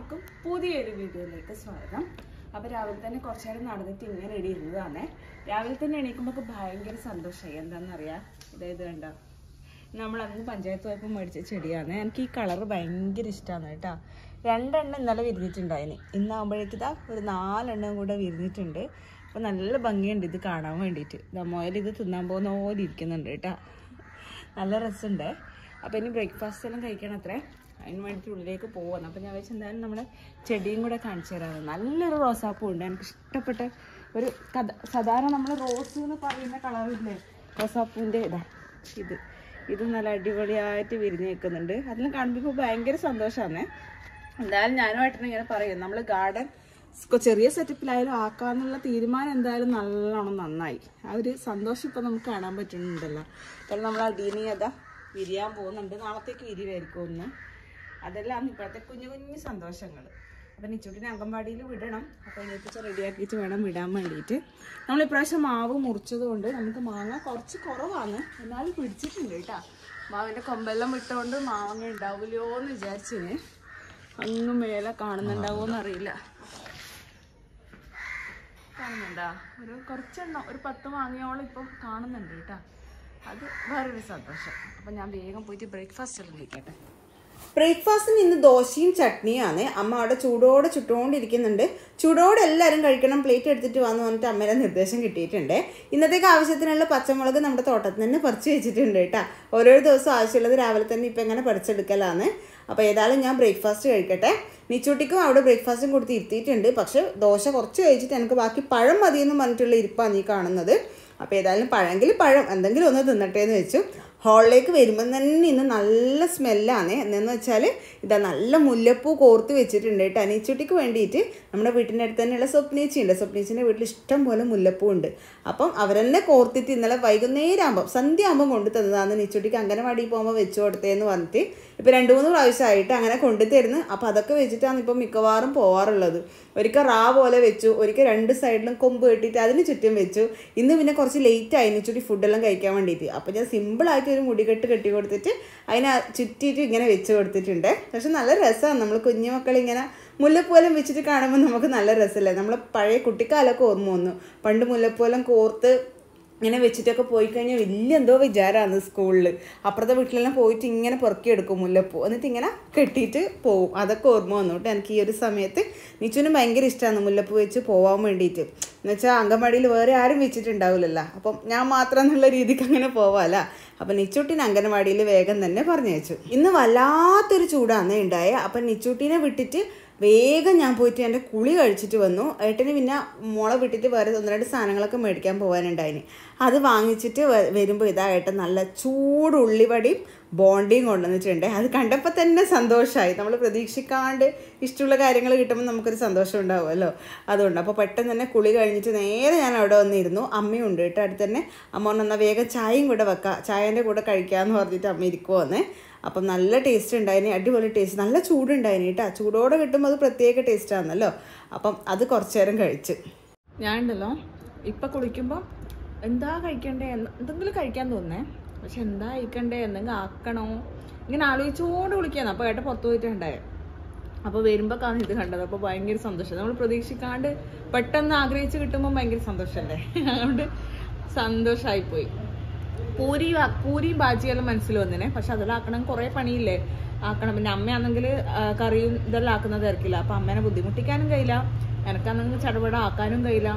എല്ലാവർക്കും പുതിയൊരു വീഡിയോയിലേക്ക് സ്വാഗതം. അപ്പോൾ രാവിലെ തന്നെ കുറച്ച് നേരം നടന്നിട്ട് ഇങ്ങനെ റെഡി ഇരുന്നതാണ്. രാവിലെ തന്നെ എണീക്കുമ്പോൾ ഭയങ്കര സന്തോഷമായി. എന്താണെന്നറിയാം, ഇത് കണ്ടോ, നമ്മൾ അന്ന് പഞ്ചായത്ത് പോയപ്പോൾ മേടിച്ച ചെടിയാണ്. എനിക്ക് ഈ കളർ ഭയങ്കര ഇഷ്ടമാണ് കേട്ടോ. 2 എണ്ണം ഇന്നലെ വിരിഞ്ഞിട്ടുണ്ടായിന്. ഇന്നാകുമ്പോഴേക്ക് ഇതാ ഒരു 4 എണ്ണം കൂടെ വിരിഞ്ഞിട്ടുണ്ട്. അപ്പോൾ നല്ല ഭംഗിയുണ്ട് ഇത് കാണാൻ വേണ്ടിയിട്ട്. മുയൽ ഇത് തിന്നാൻ പോകുന്ന പോലെ ഇരിക്കുന്നുണ്ട് കേട്ടോ. നല്ല രസമുണ്ട്. അപ്പോൾ ഇനി ബ്രേക്ക്ഫാസ്റ്റ് എല്ലാം കഴിക്കണം അത്രേ. അതിന് വേണ്ടിയിട്ട് ഉള്ളിലേക്ക് പോകുന്നു. അപ്പോൾ ഞാൻ വെച്ച് എന്തായാലും നമ്മുടെ ചെടിയും കൂടെ കാണിച്ചു തരാറ്. നല്ലൊരു റോസാപ്പൂ ഉണ്ട്. എനിക്ക് ഇഷ്ടപ്പെട്ട ഒരു സാധാരണ നമ്മൾ റോസ് എന്ന് പറയുന്ന കളറില്ലേ, റോസാപ്പൂവിൻ്റെ ഇത് നല്ല അടിപൊളിയായിട്ട് വിരിഞ്ഞ് നിൽക്കുന്നുണ്ട്. അതിലും കാണുമ്പോൾ ഭയങ്കര സന്തോഷമാണ്. എന്തായാലും ഞാനുമായിട്ടാണ് ഇങ്ങനെ പറയും, നമ്മൾ ഗാർഡൻ ചെറിയ സെറ്റപ്പിലായാലും ആക്കാന്നുള്ള തീരുമാനം എന്തായാലും നല്ലോണം നന്നായി. ആ ഒരു സന്തോഷം ഇപ്പോൾ നമുക്ക് കാണാൻ പറ്റുന്നുണ്ടല്ലോ. കാരണം നമ്മൾ അടീനി അതാ വിരിയാൻ പോകുന്നുണ്ട്. നാളത്തേക്ക് വിരിവായിരിക്കും ഒന്ന്. അതെല്ലാം ഇപ്പോഴത്തെ കുഞ്ഞു കുഞ്ഞു സന്തോഷങ്ങൾ. അപ്പം നിച്ചൂട്ടിനെ അംഗൻവാടിയിൽ വിടണം. അപ്പോൾ ഇതിനെക്കുറിച്ച് റെഡിയാക്കിയിട്ട് വേണം വിടാൻ വേണ്ടിയിട്ട്. നമ്മൾ ഇപ്രാവശ്യം മാവ് മുറിച്ചത് കൊണ്ട് നമുക്ക് മാങ്ങ കുറച്ച് കുറവാണ്, എന്നാലും പിടിച്ചിട്ടുണ്ട് കേട്ടോ. മാവിൻ്റെ കൊമ്പെല്ലാം വിട്ടുകൊണ്ട് മാങ്ങ ഉണ്ടാവില്ലോ എന്ന് വിചാരിച്ചിന്. അങ്ങ് മേലെ കാണുന്നുണ്ടാവുമോ അറിയില്ല. കാണുന്നുണ്ടോ? കുറച്ചെണ്ണം ഒരു 10 മാങ്ങയോളം ഇപ്പം കാണുന്നുണ്ട് കേട്ടോ. അത് വേറൊരു സന്തോഷം. അപ്പം ഞാൻ വേഗം പോയിട്ട് ബ്രേക്ക്ഫാസ്റ്റ് എല്ലാം കഴിക്കട്ടെ. ബ്രേക്ക്ഫാസ്റ്റിന് ഇന്ന് ദോശയും ചട്നിയാണ്. അമ്മ അവിടെ ചൂടോടെ ചുട്ടുകൊണ്ടിരിക്കുന്നുണ്ട്. ചൂടോടെ എല്ലാവരും കഴിക്കണം, പ്ലേറ്റ് എടുത്തിട്ട് വന്ന് പറഞ്ഞിട്ട് അമ്മയുടെ നിർദ്ദേശം കിട്ടിയിട്ടുണ്ട്. ഇന്നത്തേക്ക് ആവശ്യത്തിനുള്ള പച്ചമുളക് നമ്മുടെ തോട്ടത്തിൽ തന്നെ പറിച്ച് വെച്ചിട്ടുണ്ട് കേട്ടോ. ഓരോ ദിവസം ആവശ്യമുള്ളത് രാവിലെ തന്നെ ഇപ്പം എങ്ങനെ പറിച്ചെടുക്കലാണ്. അപ്പോൾ ഏതായാലും ഞാൻ ബ്രേക്ക്ഫാസ്റ്റ് കഴിക്കട്ടെ. നിച്ചൂട്ടിക്കും അവിടെ ബ്രേക്ക്ഫാസ്റ്റും കൊടുത്ത് ഇരുത്തിയിട്ടുണ്ട്. പക്ഷേ ദോശ കുറച്ച് കഴിച്ചിട്ട് എനിക്ക് ബാക്കി പഴം മതിയെന്ന് പറഞ്ഞിട്ടുള്ള ഇരിപ്പാണ് ഈ കാണുന്നത്. അപ്പോൾ ഏതായാലും പഴമെങ്കിൽ പഴം എന്തെങ്കിലും ഒന്ന് തിന്നട്ടെ എന്ന് വെച്ചു. ഹാളിലേക്ക് വരുമ്പം തന്നെ ഇന്ന് നല്ല സ്മെല്ലാണ്. എന്നു വെച്ചാൽ ഇതാ നല്ല മുല്ലപ്പൂ കോർത്ത് വെച്ചിട്ടുണ്ട് കേട്ടോ. അനീച്ചുട്ടിക്ക് വേണ്ടിയിട്ട് നമ്മുടെ വീട്ടിൻ്റെ അടുത്ത് തന്നെയുള്ള സ്വപ്നേച്ചിയുണ്ട്. സ്വപ്നേച്ചിൻ്റെ വീട്ടിൽ ഇഷ്ടം പോലെ മുല്ലപ്പൂ ഉണ്ട്. അപ്പം അവരെന്നെ കോർത്തിട്ട് ഇന്നലെ വൈകുന്നേരം ആകുമ്പം സന്ധ്യ ആകുമ്പം കൊണ്ടു തന്നതാണ്. നിച്ചൂട്ടിക്ക് അംഗനവാടിയിൽ പോകുമ്പോൾ വെച്ച് കൊടുത്തതെന്ന് പറഞ്ഞിട്ട് ഇപ്പോൾ 2-3 പ്രാവശ്യമായിട്ട് അങ്ങനെ കൊണ്ടു തരുന്നു. അപ്പോൾ അതൊക്കെ വെച്ചിട്ടാണ് ഇപ്പം മിക്കവാറും പോവാറുള്ളത്. ഒരിക്കൽ റാ പോലെ വെച്ചു, ഒരിക്കൽ 2 സൈഡിലും കൊമ്പ് കെട്ടിയിട്ട് അതിന് ചുറ്റും വെച്ചു. ഇന്ന് പിന്നെ കുറച്ച് ലേറ്റായി നിച്ചൂട്ടി ഫുഡെല്ലാം കഴിക്കാൻ വേണ്ടിയിട്ട്. അപ്പോൾ ഞാൻ സിമ്പിളായിട്ട് ഒരു മുടികെട്ട് കെട്ടി കൊടുത്തിട്ട് അതിനെ ചുറ്റിയിട്ട് ഇങ്ങനെ വെച്ച് കൊടുത്തിട്ടുണ്ട്. പക്ഷെ നല്ല രസമാണ്. നമ്മൾ കുഞ്ഞു മക്കളിങ്ങനെ മുല്ലപ്പൂലം വെച്ചിട്ട് കാണുമ്പോൾ നമുക്ക് നല്ല രസമല്ലേ. നമ്മൾ പഴയ കുട്ടിക്കാലമൊക്കെ ഓർമ്മ വന്നു. പണ്ട് മുല്ലപ്പൂലം കോർത്ത് ഇങ്ങനെ വെച്ചിട്ടൊക്കെ പോയി കഴിഞ്ഞാൽ വലിയ എന്തോ വിചാരമാണ്. സ്കൂളിൽ അപ്പുറത്തെ വീട്ടിലെല്ലാം പോയിട്ട് ഇങ്ങനെ പെറുക്കിയെടുക്കും മുല്ലപ്പൂ, എന്നിട്ട് ഇങ്ങനെ കെട്ടിയിട്ട് പോവും. അതൊക്കെ ഓർമ്മ വന്നു കേട്ടോ. എനിക്ക് ഈ ഒരു സമയത്ത് നിച്ചുവിനും ഭയങ്കര ഇഷ്ടമാണ് മുല്ലപ്പൂ വെച്ച് പോകാൻ വേണ്ടിയിട്ട്. എന്നുവെച്ചാൽ അംഗൻവാടിയിൽ വേറെ ആരും വെച്ചിട്ടുണ്ടാവില്ലല്ലോ. അപ്പം ഞാൻ മാത്രം എന്നുള്ള രീതിക്ക് അങ്ങനെ പോവാമല്ല. അപ്പം നിച്ചൂട്ടിനെ അംഗൻവാടിയിൽ വേഗം തന്നെ പറഞ്ഞയച്ചു. ഇന്ന് വല്ലാത്തൊരു ചൂടാണ് ഉണ്ടായത്. അപ്പം നിച്ചൂട്ടിനെ വിട്ടിട്ട് വേഗം ഞാൻ പോയിട്ട് എൻ്റെ കുളി കഴിച്ചിട്ട് വന്നു. ഏട്ടന് പിന്നെ മോളെ വിട്ടിട്ട് വേറെ 1-2 സാധനങ്ങളൊക്കെ മേടിക്കാൻ പോകാനുണ്ടായിന്. അത് വാങ്ങിച്ചിട്ട് വരുമ്പോൾ ഇതാ ഏട്ടൻ നല്ല ചൂട് ഉള്ളിവടിയും ബോണ്ടിയും കൊണ്ടുവന്നിട്ടുണ്ട്. അത് കണ്ടപ്പോൾ തന്നെ സന്തോഷമായി. നമ്മൾ പ്രതീക്ഷിക്കാണ്ട് ഇഷ്ടമുള്ള കാര്യങ്ങൾ കിട്ടുമ്പോൾ നമുക്കൊരു സന്തോഷം ഉണ്ടാവുമല്ലോ. അതുകൊണ്ട് അപ്പോൾ പെട്ടെന്ന് തന്നെ കുളി കഴിഞ്ഞിട്ട് നേരെ ഞാൻ അവിടെ വന്നിരുന്നു. അമ്മയുണ്ട് കേട്ടോ അടുത്ത് തന്നെ. അമ്മ വന്നാൽ വേഗം ചായയും കൂടെ വെക്കാം, ചായേൻ്റെ കൂടെ കഴിക്കാമെന്ന് പറഞ്ഞിട്ട് അമ്മ ഇരിക്കുവാന്ന്. അപ്പം നല്ല ടേസ്റ്റ് ഉണ്ടായിന്, അടിപൊളി ടേസ്റ്റ്. നല്ല ചൂടുണ്ടായിന് കേട്ടോ. ചൂടോടെ കിട്ടുമ്പോൾ അത് പ്രത്യേക ടേസ്റ്റാണല്ലോ. അപ്പം അത് കുറച്ച് നേരം കഴിച്ച് ഞാൻ ഉണ്ടല്ലോ ഇപ്പം കുളിക്കുമ്പോൾ എന്താ കഴിക്കണ്ടേ, എന്തെങ്കിലും കഴിക്കാൻ തോന്നേ. പക്ഷെ എന്താ കഴിക്കണ്ടേ, എന്തെങ്കിലും ആക്കണോ ഇങ്ങനെ ആലോചിച്ചുകൊണ്ട് കുളിക്കാന്ന്. അപ്പോൾ ഏട്ടൻ പുറത്ത് പോയിട്ടുണ്ടായത്. അപ്പോൾ വരുമ്പോൾ കാണും ഇത് കണ്ടത്. അപ്പോൾ ഭയങ്കര സന്തോഷം. നമ്മൾ പ്രതീക്ഷിക്കാണ്ട് പെട്ടെന്ന് ആഗ്രഹിച്ച് കിട്ടുമ്പോൾ ഭയങ്കര സന്തോഷമല്ലേ. അതുകൊണ്ട് സന്തോഷമായിപ്പോയി. പൂരിയും ബാജിയെല്ലാം മനസ്സിൽ വന്നിനെ. പക്ഷെ അതെല്ലാം ആക്കണം, കുറേ പണിയില്ലേ ആക്കണം. പിന്നെ അമ്മയാണെങ്കിൽ കറിയും ഇതെല്ലാം ആക്കുന്നതായിരിക്കില്ല. അപ്പം അമ്മേനെ ബുദ്ധിമുട്ടിക്കാനും കഴിയില്ല, എനിക്കാണെങ്കിൽ ചടപട ആക്കാനും കഴിയില്ല.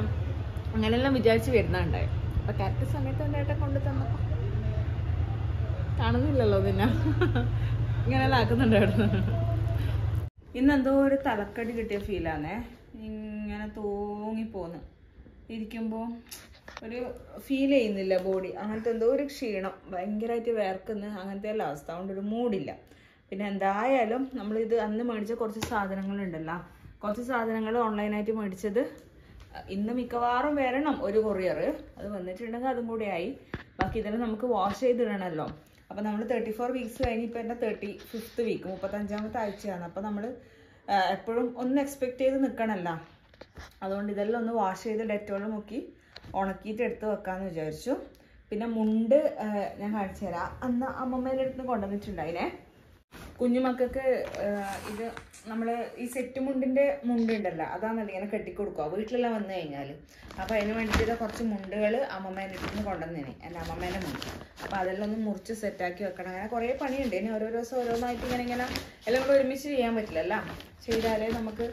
അങ്ങനെയെല്ലാം വിചാരിച്ച് വരുന്നുണ്ടായി. അപ്പം കറക്റ്റ് സമയത്ത് എൻ്റെ ഏട്ടൻ കൊണ്ടു തന്നപ്പോൾ കാണുന്നില്ലല്ലോ പിന്നെ ഇങ്ങനെയെല്ലാം ആക്കുന്നുണ്ടായിരുന്നു. ഇന്നെന്തോ ഒരു തലക്കടി കിട്ടിയ ഫീലാണേ. ഇങ്ങനെ തൂങ്ങിപ്പോന്ന് ഇരിക്കുമ്പോൾ ഒരു ഫീൽ ചെയ്യുന്നില്ല ബോഡി. അങ്ങനത്തെ എന്തോ ഒരു ക്ഷീണം, ഭയങ്കരമായിട്ട് വേർക്കുന്ന അങ്ങനത്തെ എല്ലാ അവസ്ഥ. അതുകൊണ്ടൊരു മൂഡില്ല. പിന്നെ എന്തായാലും നമ്മളിത് അന്ന് മേടിച്ച കുറച്ച് സാധനങ്ങളുണ്ടല്ലോ, കുറച്ച് സാധനങ്ങൾ ഓൺലൈനായിട്ട് മേടിച്ചത് ഇന്ന് മിക്കവാറും വരണം ഒരു കൊറിയർ. അത് വന്നിട്ടുണ്ടെങ്കിൽ അതും കൂടെ ആയി. ബാക്കി ഇതെല്ലാം നമുക്ക് വാഷ് ചെയ്തിടണമല്ലോ. അപ്പം നമ്മൾ 34 വീക്സ് കഴിഞ്ഞ് ഇപ്പോൾ എൻ്റെ 35th വീക്ക് 35ാമത്തെ ആഴ്ചയാണ്. അപ്പോൾ നമ്മൾ എപ്പോഴും ഒന്ന് എക്സ്പെക്റ്റ് ചെയ്ത് നിൽക്കണമല്ലോ. അതുകൊണ്ട് ഇതെല്ലാം ഒന്ന് വാഷ് ചെയ്ത് ഡെറ്റോൾ മുക്കി ഉണക്കിയിട്ട് എടുത്ത് വെക്കാമെന്ന് വിചാരിച്ചു. പിന്നെ മുണ്ട് ഞാൻ കാണിച്ചു തരാം. അന്ന് അമ്മമ്മേൻ്റെ അടുത്ത് കൊണ്ടുവന്നിട്ടുണ്ടായിനെ. കുഞ്ഞുമക്കൾക്ക് ഇത് നമ്മൾ ഈ സെറ്റ് മുണ്ടിൻ്റെ മുണ്ടുണ്ടല്ലോ അതാണല്ലോ ഇങ്ങനെ കെട്ടിക്കൊടുക്കുക വീട്ടിലെല്ലാം വന്നു കഴിഞ്ഞാൽ. അപ്പോൾ അതിന് വേണ്ടിയിട്ട് കുറച്ച് മുണ്ടുകൾ അമ്മമ്മേൻ്റെ അടുത്ത് നിന്ന് കൊണ്ടുവന്നേനെ, എൻ്റെ അമ്മമ്മേൻ്റെ മുണ്ട്. അപ്പോൾ അതെല്ലാം ഒന്ന് മുറിച്ച് സെറ്റാക്കി വെക്കണം. അങ്ങനെ കുറേ പണിയുണ്ട്. ഇനി ഓരോ ദിവസം ഓരോന്നായിട്ട് ഇങ്ങനെ എല്ലാം കൂടെ ഒരുമിച്ച് ചെയ്യാൻ പറ്റില്ലല്ലോ. ചെയ്താലേ നമുക്ക്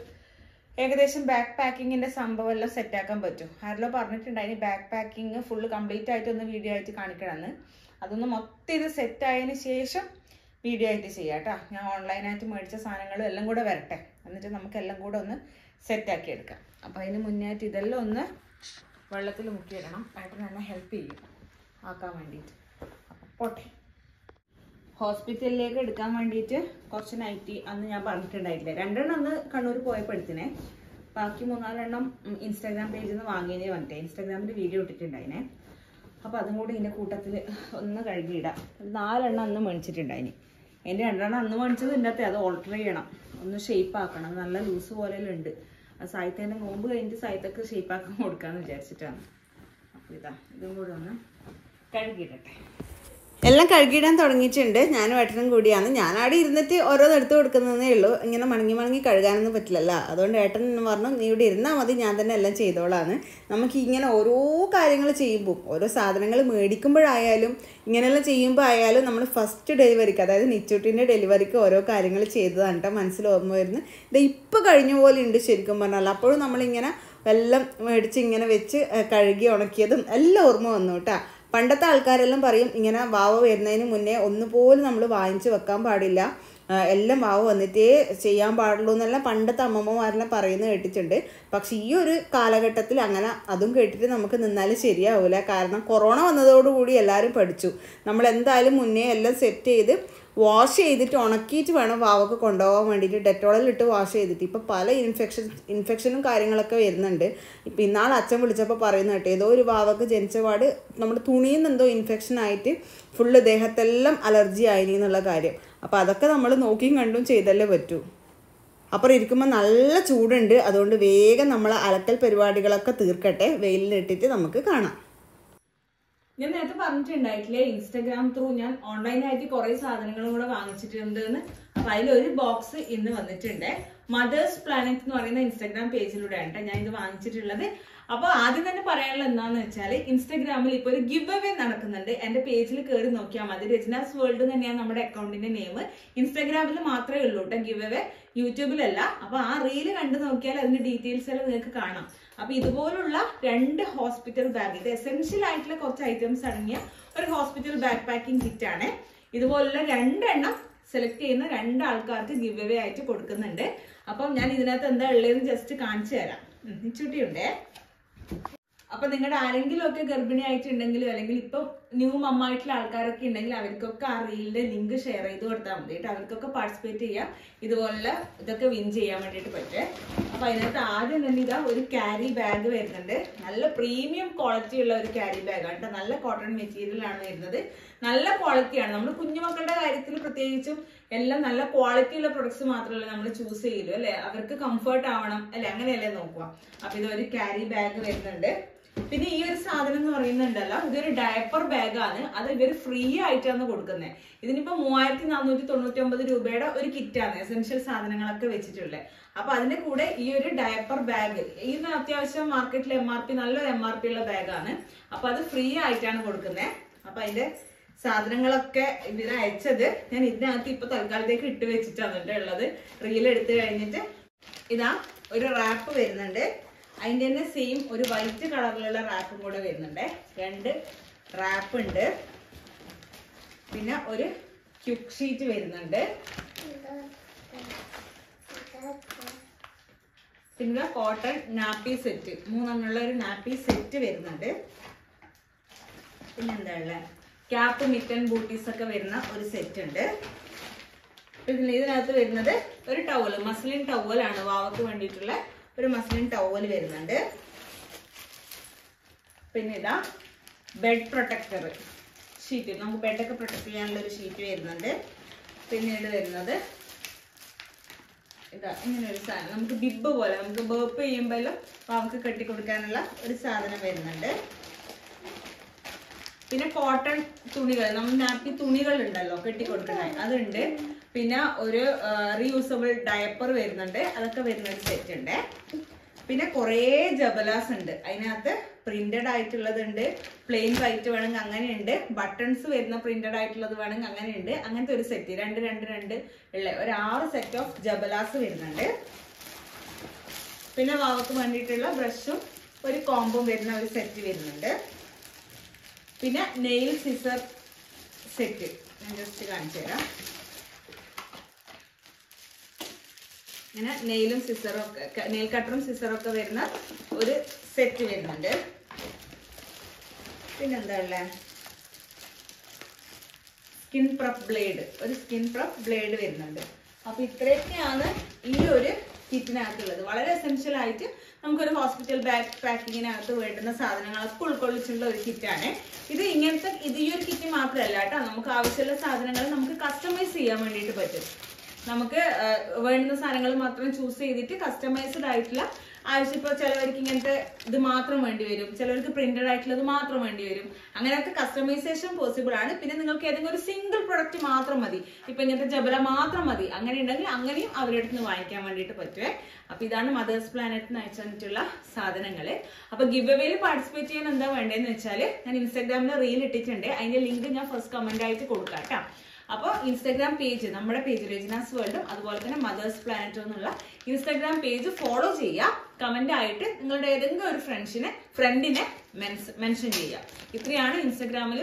ഏകദേശം ബാക്ക് പാക്കിങ്ങിൻ്റെ സംഭവം എല്ലാം സെറ്റാക്കാൻ പറ്റും. ആരെല്ലോ പറഞ്ഞിട്ടുണ്ട് അതിന് ബാക്ക് പാക്കിങ് ഫുള്ള് കംപ്ലീറ്റ് ആയിട്ടൊന്ന് വീഡിയോ ആയിട്ട് കാണിക്കണമെന്ന്. അതൊന്ന് മൊത്തം ഇത് സെറ്റായതിന് ശേഷം വീഡിയോ ആയിട്ട് ചെയ്യാം കേട്ടോ. ഞാൻ ഓൺലൈനായിട്ട് മേടിച്ച സാധനങ്ങളും എല്ലാം കൂടെ വരട്ടെ, എന്നിട്ട് നമുക്കെല്ലാം കൂടെ ഒന്ന് സെറ്റാക്കി എടുക്കാം. അപ്പോൾ അതിന് മുന്നായിട്ട് ഇതെല്ലാം ഒന്ന് വെള്ളത്തിൽ മുക്കിയിടണം. ഏട്ടൻ എന്നെ ഹെൽപ്പ് ചെയ്യും ആക്കാൻ വേണ്ടിയിട്ട്. അപ്പം പോട്ടെ. ഹോസ്പിറ്റലിലേക്ക് എടുക്കാൻ വേണ്ടിയിട്ട് കുറച്ച് നൈറ്റി അന്ന് ഞാൻ പറഞ്ഞിട്ടുണ്ടായിട്ടില്ലേ, 2 എണ്ണം അന്ന് കണ്ണൂർ പോയപ്പോൾ എടുത്തിനെ. ബാക്കി 3-4 എണ്ണം ഇൻസ്റ്റാഗ്രാം പേജിൽ നിന്ന് വാങ്ങിയതേ വന്നിട്ടേ. ഇൻസ്റ്റാഗ്രാമിൽ വീഡിയോ ഇട്ടിട്ടുണ്ടായിനെ. അപ്പോൾ അതും കൂടി ഇതിൻ്റെ കൂട്ടത്തിൽ ഒന്ന് കഴുകിയിടാം. 4 എണ്ണം അന്ന് മേടിച്ചിട്ടുണ്ടായിന്. അതിൻ്റെ 2 എണ്ണം അന്ന് മേടിച്ചത് ഇതിൻ്റെ അത് ഓൾട്ടർ ചെയ്യണം, ഒന്ന് ഷേപ്പ് ആക്കണം. നല്ല ലൂസ് പോലെയെല്ലാം ഉണ്ട്. ആ സാഹിത്യൻ്റെ നോമ്പ് കഴിഞ്ഞിട്ട് സാഹിത്യമൊക്കെ ഷേപ്പാക്കാൻ കൊടുക്കാമെന്ന് വിചാരിച്ചിട്ടാണ്. അപ്പോൾ ഇതും കൂടെ ഒന്ന് കഴുകിയിടട്ടെ. എല്ലാം കഴുകിയിടാൻ തുടങ്ങിയിട്ടുണ്ട്. ഞാനും ഏട്ടനും കൂടിയാണ്. ഞാനവിടെ ഇരുന്നിട്ട് ഓരോന്ന് എടുത്ത് കൊടുക്കുന്നതേ ഉള്ളൂ. ഇങ്ങനെ മണങ്ങി കഴുകാനൊന്നും പറ്റില്ലല്ലോ. അതുകൊണ്ട് ഏട്ടൻ പറഞ്ഞു നീ ഇവിടെ ഇരുന്നാൽ മതി, ഞാൻ തന്നെ എല്ലാം ചെയ്തോളാന്ന്. നമുക്ക് ഇങ്ങനെ ഓരോ കാര്യങ്ങൾ ചെയ്യുമ്പോൾ, ഓരോ സാധനങ്ങൾ മേടിക്കുമ്പോഴായാലും ഇങ്ങനെയെല്ലാം ചെയ്യുമ്പോൾ ആയാലും നമ്മൾ ഫസ്റ്റ് ഡെലിവറിക്ക്, അതായത് നിച്ചൂട്ടിൻ്റെ ഡെലിവറിക്ക് ഓരോ കാര്യങ്ങൾ ചെയ്തതാണ് കേട്ടോ മനസ്സിൽ ഓർമ്മ വരുന്നത്. ഇത് ഇപ്പോൾ കഴിഞ്ഞ പോലെ ഉണ്ട് ശരിക്കും പറഞ്ഞാൽ. അപ്പോഴും നമ്മളിങ്ങനെ എല്ലാം മേടിച്ച് ഇങ്ങനെ വെച്ച് കഴുകി ഉണക്കിയതും എല്ലാം ഓർമ്മ വന്നു കേട്ടോ. പണ്ടത്തെ ആൾക്കാരെല്ലാം പറയും ഇങ്ങനെ വാവ വരുന്നതിന് മുന്നേ ഒന്നുപോലും നമ്മൾ വാങ്ങിച്ച് വെക്കാൻ പാടില്ല, എല്ലാം വാവ വന്നിട്ടേ ചെയ്യാൻ പാടുള്ളൂ എന്നെല്ലാം പണ്ടത്തെ അമ്മമ്മമാരെല്ലാം പറയുന്നത് കേട്ടിട്ടുണ്ട്. പക്ഷെ ഈ ഒരു കാലഘട്ടത്തിൽ അങ്ങനെ അതും കേട്ടിട്ട് നമുക്ക് നിന്നാലും ശരിയാവില്ല. കാരണം കൊറോണ വന്നതോടുകൂടി എല്ലാവരും പഠിച്ചു. നമ്മൾ എന്തായാലും മുന്നേ എല്ലാം സെറ്റ് ചെയ്ത് വാഷ് ചെയ്തിട്ട് ഉണക്കിയിട്ട് വേണം വാവക്ക് കൊണ്ടുപോകാൻ വേണ്ടിയിട്ട്. ഡെറ്റോളിലിട്ട് വാഷ് ചെയ്തിട്ട്. ഇപ്പോൾ പല ഇൻഫെക്ഷനും കാര്യങ്ങളൊക്കെ വരുന്നുണ്ട്. ഇപ്പം ഇന്നാൾ അച്ഛൻ വിളിച്ചപ്പോൾ പറയുന്ന കേട്ടോ, ഏതോ ഒരു വാവക്ക് ജനിച്ച പാട് നമ്മുടെ തുണിയിൽ നിന്ന് എന്തോ ഇൻഫെക്ഷൻ ആയിട്ട് ഫുള്ള് ദേഹത്തെല്ലാം അലർജി ആയിനി എന്നുള്ള കാര്യം. അപ്പോൾ അതൊക്കെ നമ്മൾ നോക്കിയും കണ്ടും ചെയ്തല്ലേ പറ്റൂ. അപ്പുറം ഇരിക്കുമ്പോൾ നല്ല ചൂടുണ്ട്. അതുകൊണ്ട് വേഗം നമ്മൾ അലക്കൽ പരിപാടികളൊക്കെ തീർക്കട്ടെ. വെയിലിലിട്ടിട്ട് നമുക്ക് കാണാം. ഞാൻ നേരത്തെ പറഞ്ഞിട്ടുണ്ടായിട്ടില്ലേ, ഇൻസ്റ്റാഗ്രാം ത്രൂ ഞാൻ ഓൺലൈനായിട്ട് കുറെ സാധനങ്ങളും കൂടെ വാങ്ങിച്ചിട്ടുണ്ട് എന്ന്. അപ്പൊ അതിലൊരു ബോക്സ് ഇന്ന് വന്നിട്ടുണ്ട്. മദേഴ്സ് പ്ലാനറ്റ് എന്ന് പറയുന്ന ഇൻസ്റ്റാഗ്രാം പേജിലൂടെയാണ് കേട്ടോ ഞാൻ ഇത് വാങ്ങിച്ചിട്ടുള്ളത്. അപ്പോൾ ആദ്യം തന്നെ പറയാനുള്ളത് എന്താണെന്ന് വെച്ചാൽ, ഇൻസ്റ്റാഗ്രാമിൽ ഇപ്പോൾ ഒരു ഗിവ് അവേ നടക്കുന്നുണ്ട്. എൻ്റെ പേജിൽ കയറി നോക്കിയാൽ മതി. രചനാസ് വേൾഡ് തന്നെയാണ് നമ്മുടെ അക്കൗണ്ടിന്റെ നെയിം. ഇൻസ്റ്റാഗ്രാമിൽ മാത്രമേ ഉള്ളൂ കേട്ടോ ഗിവ് അവേ, യൂട്യൂബിലല്ല. അപ്പോൾ ആ റീല് കണ്ടു നോക്കിയാൽ അതിന്റെ ഡീറ്റെയിൽസ് എല്ലാം നിങ്ങൾക്ക് കാണാം. അപ്പൊ ഇതുപോലുള്ള 2 ഹോസ്പിറ്റൽ ബാഗ്, ഇത് എസെൻഷ്യൽ ആയിട്ടുള്ള കുറച്ച് ഐറ്റംസ് അടങ്ങിയ ഒരു ഹോസ്പിറ്റൽ ബാഗ് പാക്കിംഗ് കിറ്റ് ആണ്. ഇതുപോലുള്ള 2 എണ്ണം സെലക്ട് ചെയ്യുന്ന 2 ആൾക്കാർക്ക് ഗിവ് അവേ ആയിട്ട് കൊടുക്കുന്നുണ്ട്. അപ്പം ഞാൻ ഇതിനകത്ത് എന്താ ഉള്ളതെന്ന് ജസ്റ്റ് കാണിച്ചു തരാം. ചുട്ടിയുണ്ടേ. അപ്പൊ നിങ്ങളുടെ ആരെങ്കിലും ഒക്കെ ഗർഭിണി ആയിട്ടുണ്ടെങ്കിലും അല്ലെങ്കിൽ ഇപ്പം ന്യൂ മമ്മ ആയിട്ടുള്ള ആൾക്കാരൊക്കെ ഉണ്ടെങ്കിൽ അവർക്കൊക്കെ ആ റീലിന്റെ ലിങ്ക് ഷെയർ ചെയ്ത് കൊടുത്താൽ മതി കേട്ടോ. അവർക്കൊക്കെ പാർട്ടിസിപ്പേറ്റ് ചെയ്യാം. ഇതുപോലുള്ള ഇതൊക്കെ വിൻ ചെയ്യാൻ വേണ്ടിയിട്ട് പറ്റേ. അപ്പൊ അതിനകത്ത് ആദ്യം തന്നെ ഇതാ ഒരു ക്യാരി ബാഗ് വരുന്നുണ്ട്. നല്ല പ്രീമിയം ക്വാളിറ്റി ഉള്ള ഒരു ക്യാരി ബാഗാണ് കേട്ടോ. നല്ല കോട്ടൺ മെറ്റീരിയൽ ആണ് വരുന്നത്. നല്ല ക്വാളിറ്റിയാണ്. നമ്മൾ കുഞ്ഞുമക്കളുടെ കാര്യത്തിൽ പ്രത്യേകിച്ചും എല്ലാം നല്ല ക്വാളിറ്റി ഉള്ള പ്രൊഡക്ട്സ് മാത്രമല്ല നമ്മൾ ചൂസ് ചെയ്യലു അല്ലെ. അവർക്ക് കംഫർട്ട് ആവണം അല്ലെ, അങ്ങനെയല്ലേ നോക്കുക. അപ്പൊ ഇതൊരു ക്യാരി ബാഗ് വരുന്നുണ്ട്. പിന്നെ ഈ ഒരു സാധനം എന്ന് പറയുന്നുണ്ടല്ലോ, ഇതൊരു ഡയപ്പർ ബാഗാണ്. അത് ഇവർ ഫ്രീ ആയിട്ടാണ് കൊടുക്കുന്നത്. ഇതിനിപ്പോ 3499 രൂപയുടെ ഒരു കിറ്റാണ് എസെൻഷ്യൽ സാധനങ്ങളൊക്കെ വെച്ചിട്ടുള്ളത്. അപ്പൊ അതിന്റെ കൂടെ ഈ ഒരു ഡയപ്പർ ബാഗ്, ഇതിന് അത്യാവശ്യം മാർക്കറ്റിൽ MRP നല്ലൊരു MRP ഉള്ള ബാഗാണ്. അപ്പൊ അത് ഫ്രീ ആയിട്ടാണ് കൊടുക്കുന്നത്. അപ്പൊ അതിന്റെ സാധനങ്ങളൊക്കെ ഇവര് അയച്ചത് ഞാൻ ഇതിനകത്ത് ഇപ്പൊ തൽക്കാലത്തേക്ക് ഇട്ട് വെച്ചിട്ടാണ് ഉള്ളത്. റീൽ എടുത്തു കഴിഞ്ഞിട്ട് ഇതാ ഒരു റാപ്പ് വരുന്നുണ്ട്. അതിൻ്റെ തന്നെ സെയിം ഒരു വൈറ്റ് കളറിലുള്ള റാപ്പും കൂടെ വരുന്നുണ്ട്. 2 റാപ്പ് ഉണ്ട്. പിന്നെ ഒരു ക്യുക്ക് ഷീറ്റ് വരുന്നുണ്ട്. പിന്നെ കോട്ടൺ നാപ്പി സെറ്റ് 3 എണ്ണമുള്ള ഒരു നാപ്പി സെറ്റ് വരുന്നുണ്ട്. പിന്നെ എന്താ ഉള്ളത്, ക്യാപ്പ് മിറ്റൻ ബൂട്ടീസ് ഒക്കെ വരുന്ന ഒരു സെറ്റ് ഉണ്ട്. പിന്നെ ഇതിനകത്ത് വരുന്നത് ഒരു ടവൽ, മസ്ലിൻ ടവലാണ്. വാവക്ക് വേണ്ടിയിട്ടുള്ള ഒരു മസ്ലിൻ ടവൽ വരുന്നുണ്ട്. പിന്നെ ഇതാ ബെഡ് പ്രൊട്ടക്ടർ ഷീറ്റ്, നമുക്ക് ബെഡൊക്കെ പ്രൊട്ടക്ട് ചെയ്യാനുള്ള ഒരു ഷീറ്റ് വരുന്നുണ്ട്. പിന്നീട് വരുന്നത് ഇതാ ഇങ്ങനെ ഒരു സാധനം, നമുക്ക് ബിബ് പോലെ നമുക്ക് ബേപ്പ് ചെയ്യുമ്പോഴും വാവക്ക് കെട്ടിക്കൊടുക്കാനുള്ള ഒരു സാധനം വരുന്നുണ്ട്. പിന്നെ കോട്ടൺ തുണികൾ, നമ്മൾ നാപ്പി തുണികൾ ഉണ്ടല്ലോ കെട്ടിക്കൊടുക്കുന്നത്, അതുണ്ട്. പിന്നെ ഒരു റീയൂസബിൾ ഡയപ്പർ വരുന്നുണ്ട്, അതൊക്കെ വരുന്ന ഒരു സെറ്റ് ഉണ്ട്. പിന്നെ കുറേ ജബലാസ് ഉണ്ട്, അതിനകത്ത് പ്രിന്റഡ് ആയിട്ടുള്ളതുണ്ട്, പ്ലെയിൻ വൈറ്റ് വേണമെങ്കിൽ അങ്ങനെയുണ്ട്, ബട്ടൺസ് വരുന്ന പ്രിന്റഡ് ആയിട്ടുള്ളത് വേണമെങ്കിൽ അങ്ങനെയുണ്ട്. അങ്ങനത്തെ ഒരു സെറ്റ് 2 ഉള്ള ഒരു 6 സെറ്റ് ഓഫ് ജബലാസ് വരുന്നുണ്ട്. പിന്നെ വാവക്ക് വേണ്ടിയിട്ടുള്ള ബ്രഷും ഒരു കോംബും വരുന്ന ഒരു സെറ്റ് വരുന്നുണ്ട്. പിന്നെ നെയിൽ സിസർ സെറ്റ് ഞാൻ ജസ്റ്റ് കാണിച്ചു തരാം. ഇങ്ങനെ നെയിലും സിസറും ഒക്കെ, നെയിൽ കട്ടറും സിസറും ഒക്കെ വരുന്ന ഒരു സെറ്റ് വരുന്നുണ്ട്. പിന്നെന്താ ഉള്ളത്, സ്കിൻ പ്രപ്പ് ബ്ലേഡ്, ഒരു സ്കിൻ പ്രപ്പ് ബ്ലേഡ് വരുന്നുണ്ട്. അപ്പൊ ഇത്രയൊക്കെയാണ് ഈ ഒരു കിറ്റിനകത്തുള്ളത്. വളരെ എസെൻഷ്യൽ ആയിട്ട് നമുക്കൊരു ഹോസ്പിറ്റൽ ബാഗ് പാക്കിങ്ങിനകത്ത് വേണ്ടുന്ന സാധനങ്ങളൊക്കെ ഉൾക്കൊള്ളിച്ചുള്ള ഒരു കിറ്റാണ് ഇത്. ഇങ്ങനത്തെ ഈ ഒരു കിറ്റ് മാത്രമല്ല കേട്ടോ, നമുക്ക് ആവശ്യമുള്ള സാധനങ്ങൾ നമുക്ക് കസ്റ്റമൈസ് ചെയ്യാൻ വേണ്ടിയിട്ട് പറ്റും. നമുക്ക് വേണ്ടുന്ന സാധനങ്ങൾ മാത്രം ചൂസ് ചെയ്തിട്ട് കസ്റ്റമൈസ്ഡ് ആയിട്ടുള്ള ആവശ്യം, ഇപ്പോൾ ചിലവർക്ക് ഇങ്ങനത്തെ ഇത് മാത്രം വേണ്ടി വരും, ചിലവർക്ക് പ്രിന്റഡ് ആയിട്ടുള്ളത് മാത്രം വേണ്ടി വരും. അങ്ങനെയൊക്കെ കസ്റ്റമൈസേഷൻ പോസിബിൾ ആണ്. പിന്നെ നിങ്ങൾക്ക് ഏതെങ്കിലും ഒരു സിംഗിൾ പ്രൊഡക്റ്റ് മാത്രം മതി, ഇപ്പൊ ഇങ്ങനത്തെ ജബല മാത്രം മതി, അങ്ങനെ ഉണ്ടെങ്കിൽ അങ്ങനെയും അവരുടെ അടുത്ത് നിന്ന് വാങ്ങിക്കാൻ വേണ്ടിയിട്ട് പറ്റുവേ. അപ്പൊ ഇതാണ് മദേഴ്സ് പ്ലാനറ്റിന് അയച്ചു തന്നിട്ടുള്ള സാധനങ്ങള്. അപ്പൊ ഗിവ് അവേയിൽ പാർട്ടിസിപ്പേറ്റ് ചെയ്യാൻ എന്താ വേണ്ടതെന്ന് വെച്ചാൽ ഞാൻ ഇൻസ്റ്റാഗ്രാമിൽ റീൽ ഇട്ടിട്ടുണ്ട്, അതിന്റെ ലിങ്ക് ഞാൻ ഫസ്റ്റ് കമന്റ് ആയിട്ട് കൊടുക്കാം കേട്ടോ. അപ്പോൾ ഇൻസ്റ്റാഗ്രാം പേജ്, നമ്മുടെ പേജ് രചനാസ് വേൾഡും അതുപോലെ തന്നെ മദേഴ്സ് പ്ലാനറ്റും എന്നുള്ള ഇൻസ്റ്റാഗ്രാം പേജ് ഫോളോ ചെയ്യുക. കമന്റ് ആയിട്ട് നിങ്ങളുടെ ഏതെങ്കിലും ഒരു ഫ്രണ്ടിനെ മെൻഷൻ ചെയ്യുക. ഇത്രയാണ് ഇൻസ്റ്റാഗ്രാമിൽ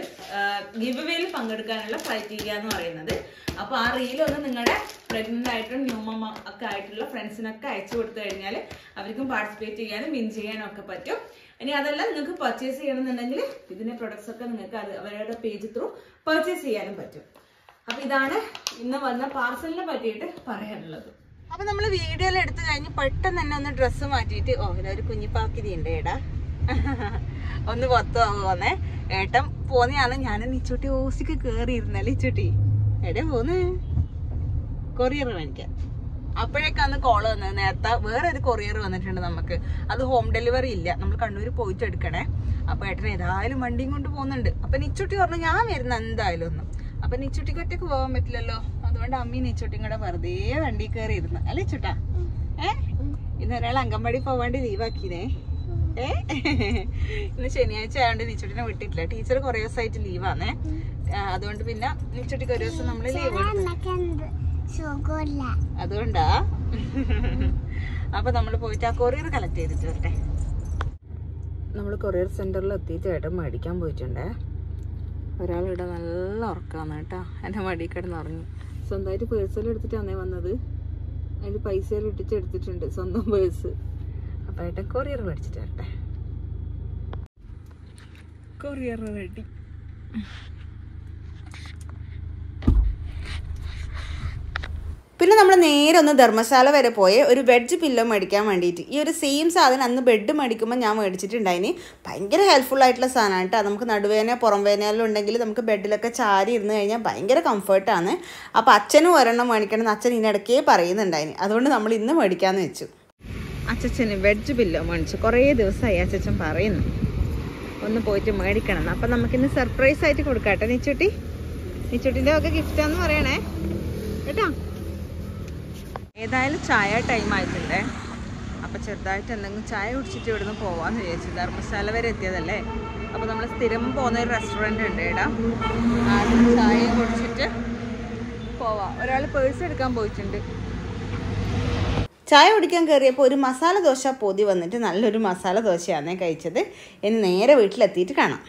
ഗിവ് അവേയിൽ പങ്കെടുക്കാനുള്ള ക്രൈറ്റീരിയ എന്ന് പറയുന്നത്. അപ്പോൾ ആ റീലൊന്ന് നിങ്ങളുടെ പ്രഗ്നന്റ് ആയിട്ടും ന്യൂമ ഒക്കെ ആയിട്ടുള്ള ഫ്രണ്ട്സിനൊക്കെ അയച്ചു കൊടുത്തു കഴിഞ്ഞാൽ അവർക്കും പാർട്ടിസിപ്പേറ്റ് ചെയ്യാനും വിൻ ചെയ്യാനും ഒക്കെ പറ്റും. ഇനി അതല്ല നിങ്ങൾക്ക് പർച്ചേസ് ചെയ്യണമെന്നുണ്ടെങ്കിൽ ഇതിന്റെ പ്രൊഡക്ട്സ് ഒക്കെ നിങ്ങൾക്ക് അവരുടെ പേജ് ത്രൂ പർച്ചേസ് ചെയ്യാനും പറ്റും. അപ്പൊ ഇതാണ് ഇന്ന് വന്ന പാർസലിനെ പറ്റിയിട്ട് പറയാനുള്ളത്. അപ്പൊ നമ്മള് വീഡിയോയിൽ എടുത്തു കഴിഞ്ഞ് പെട്ടെന്ന് തന്നെ ഒന്ന് ഡ്രസ്സ് മാറ്റിയിട്ട്, ഓ ഇതൊരു കുഞ്ഞിപ്പാക്കിരി ഉണ്ട് ഏടാ, ഒന്ന് പൊത്തുവാകുന്നേ. ഏട്ടൻ പോന്നെയാണ്, ഞാൻ നിച്ചൂട്ടി ഓസിക്ക് കേറിയിരുന്നല്ലേ. ഇച്ചൂട്ടി എടെ പോന്ന് കൊറിയർ മേടിക്കാൻ. അപ്പോഴേക്കാന്ന് കോള് വന്നത്. നേരത്തെ വേറെ ഒരു കൊറിയർ വന്നിട്ടുണ്ട് നമുക്ക്, അത് ഹോം ഡെലിവറി ഇല്ല, നമ്മൾ കണ്ണൂർ പോയിട്ട് എടുക്കണേ. അപ്പൊ ഏട്ടൻ ഏതായാലും വണ്ടിയും കൊണ്ട് പോകുന്നുണ്ട്. അപ്പൊ നിച്ചൂട്ടി പറഞ്ഞു ഞാൻ വരുന്ന എന്തായാലും ഒന്നും. അപ്പൊ നിച്ചൂട്ടിക്ക് ഒറ്റക്ക് പോകാൻ പറ്റില്ലല്ലോ, അതുകൊണ്ട് അമ്മി നിച്ചൂട്ടിയും കൂടെ വെറുതെ വണ്ടി കയറി ഇരുന്നു അല്ലേ ചുട്ടാ. ഇന്ന് ഒരാൾ അങ്കൻവാടി പോവാണ്ട് ലീവാക്കിനേ. ഇന്ന് ശനിയാഴ്ച ആയതുകൊണ്ട് നിച്ചൂട്ടിനെ വിട്ടിട്ടില്ല, ടീച്ചർ കുറെ ദിവസമായിട്ട് ലീവാന്നേ. അതുകൊണ്ട് പിന്നെ നിച്ചൂട്ടിക്ക് ഒരു ദിവസം നമ്മള് ലീവ് അതുകൊണ്ടാ. അപ്പൊ നമ്മള് പോയിട്ട് ആ കൊറിയർ കളക്ട് ചെയ്തിട്ട് വരട്ടെ. നമ്മള് കൊറിയർ സെന്ററിൽ എത്തിയിട്ട് ഏട്ടൻ മേടിക്കാൻ പോയിട്ടുണ്ടേ. ഒരാളിവിടെ നല്ല ഉറക്കാന്ന് കേട്ടാ, എന്റെ മടി കിടന്ന് ഉറങ്ങി. സ്വന്തമായിട്ട് പേഴ്സൽ എടുത്തിട്ട് അന്നേ വന്നത്, അതിൽ പൈസ ഇട്ടിച്ചെടുത്തിട്ടുണ്ട് സ്വന്തം പേഴ്സ്. അപ്പൊ ഏട്ടൻ കൊറിയർ മേടിച്ചിട്ട് വരട്ടെ. Courier ready. പിന്നെ നമ്മൾ നേരെ ഒന്ന് ധർമ്മശാല വരെ പോയി ഒരു വെഡ്ജ് പില്ലോ മേടിക്കാൻ വേണ്ടിയിട്ട്. ഈ ഒരു സെയിം സാധനം അന്ന് ബെഡ് മേടിക്കുമ്പോൾ ഞാൻ മേടിച്ചിട്ടുണ്ടായിന്. ഭയങ്കര ഹെൽപ്ഫുൾ ആയിട്ടുള്ള സാധനമാണ് കേട്ടോ. നമുക്ക് നടുവേന പുറം വേനയെല്ലാം ഉണ്ടെങ്കിൽ നമുക്ക് ബെഡിലൊക്കെ ചാരി ഇരുന്ന് കഴിഞ്ഞാൽ ഭയങ്കര കംഫർട്ടാണ്. അപ്പോൾ അച്ഛനും ഒരെണ്ണം മേടിക്കണം അച്ഛൻ ഇതിനിടയ്ക്കേ പറയുന്നുണ്ടായിന്, അതുകൊണ്ട് നമ്മൾ ഇന്ന് മേടിക്കാമെന്ന് വെച്ചു. അച്ഛന് വെഡ്ജ് പില്ലോ മേടിച്ചു, കുറേ ദിവസമായി അച്ഛൻ പറയുന്നു ഒന്ന് പോയിട്ട് മേടിക്കണം. അപ്പം നമുക്കിന്ന് സർപ്രൈസ് ആയിട്ട് കൊടുക്കാം കേട്ടോ. നിച്ചൂട്ടിൻ്റെ ഒക്കെ ഗിഫ്റ്റാന്ന് പറയണേ കേട്ടോ. ഏതായാലും ചായ ടൈം ആയിട്ടുണ്ടേ. അപ്പം ചെറുതായിട്ട് എന്തെങ്കിലും ചായ കുടിച്ചിട്ട് ഇവിടുന്ന് പോവാന്ന് വിചാരിച്ചു. ധർമ്മശാല വരെ എത്തിയതല്ലേ. അപ്പോൾ നമ്മൾ സ്ഥിരം പോകുന്ന ഒരു റെസ്റ്റോറൻറ്റ് ഉണ്ട് ഇവിടെ, ആദ്യം ചായ കുടിച്ചിട്ട് പോവാം. ഒരാൾ പേഴ്സ് എടുക്കാൻ പോയിട്ടുണ്ട്. ചായ കുടിക്കാൻ കയറിയപ്പോൾ ഒരു മസാല ദോശ പൊതി വന്നിട്ട് നല്ലൊരു മസാല ദോശയാണ് കഴിച്ചത്. ഇനി നേരെ വീട്ടിലെത്തിയിട്ട് കാണാം.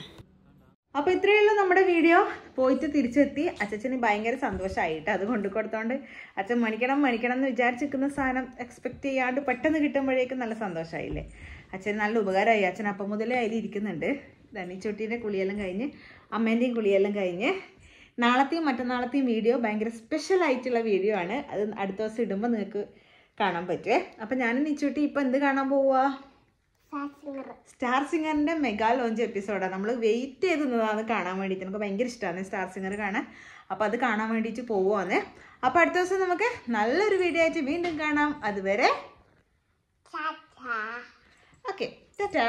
അപ്പോൾ ഇത്രയേ ഉള്ളൂ നമ്മുടെ വീഡിയോ. പോയിട്ട് തിരിച്ചെത്തി. അച്ഛന് ഭയങ്കര സന്തോഷമായിട്ട് അത് കൊണ്ടു കൊടുത്തോണ്ട് അച്ഛൻ മണിക്കണം എന്ന് വിചാരിച്ചിരിക്കുന്ന സാധനം എക്സ്പെക്ട് ചെയ്യാണ്ട് പെട്ടെന്ന് കിട്ടുമ്പോഴേക്കും നല്ല സന്തോഷമായില്ലേ. അച്ഛന് നല്ല ഉപകാരമായി. അച്ഛൻ അപ്പം മുതലേ അതിൽ ഇരിക്കുന്നുണ്ട്. ധനിച്ചൂട്ടീൻ്റെ കുളിയെല്ലാം കഴിഞ്ഞ് അമ്മേൻ്റെയും കുളിയെല്ലാം കഴിഞ്ഞ് നാളത്തെയും മറ്റന്നാളത്തെയും വീഡിയോ ഭയങ്കര സ്പെഷ്യൽ ആയിട്ടുള്ള വീഡിയോ ആണ്. അത് അടുത്ത ദിവസം ഇടുമ്പോൾ നിങ്ങൾക്ക് കാണാൻ പറ്റുമേ. അപ്പം ഞാനും നിച്ചൂട്ടി ഇപ്പം എന്ത് കാണാൻ പോവുക? സ്റ്റാർ സിംഗറിന്റെ മെഗാ ലോഞ്ച് എപ്പിസോഡാണ്. നമ്മൾ വെയിറ്റ് ചെയ്ത് നിന്നതാണ് കാണാൻ വേണ്ടിയിട്ട്. നമുക്ക് ഭയങ്കര ഇഷ്ടമാണ് സ്റ്റാർ സിംഗർ കാണാൻ. അപ്പോൾ അത് കാണാൻ വേണ്ടിയിട്ട് പോവുകയാണ്. അപ്പോൾ അടുത്ത ദിവസം നമുക്ക് നല്ലൊരു വീഡിയോ ആയിട്ട് വീണ്ടും കാണാം. അതുവരെ ഓക്കെ, ടാറ്റാ.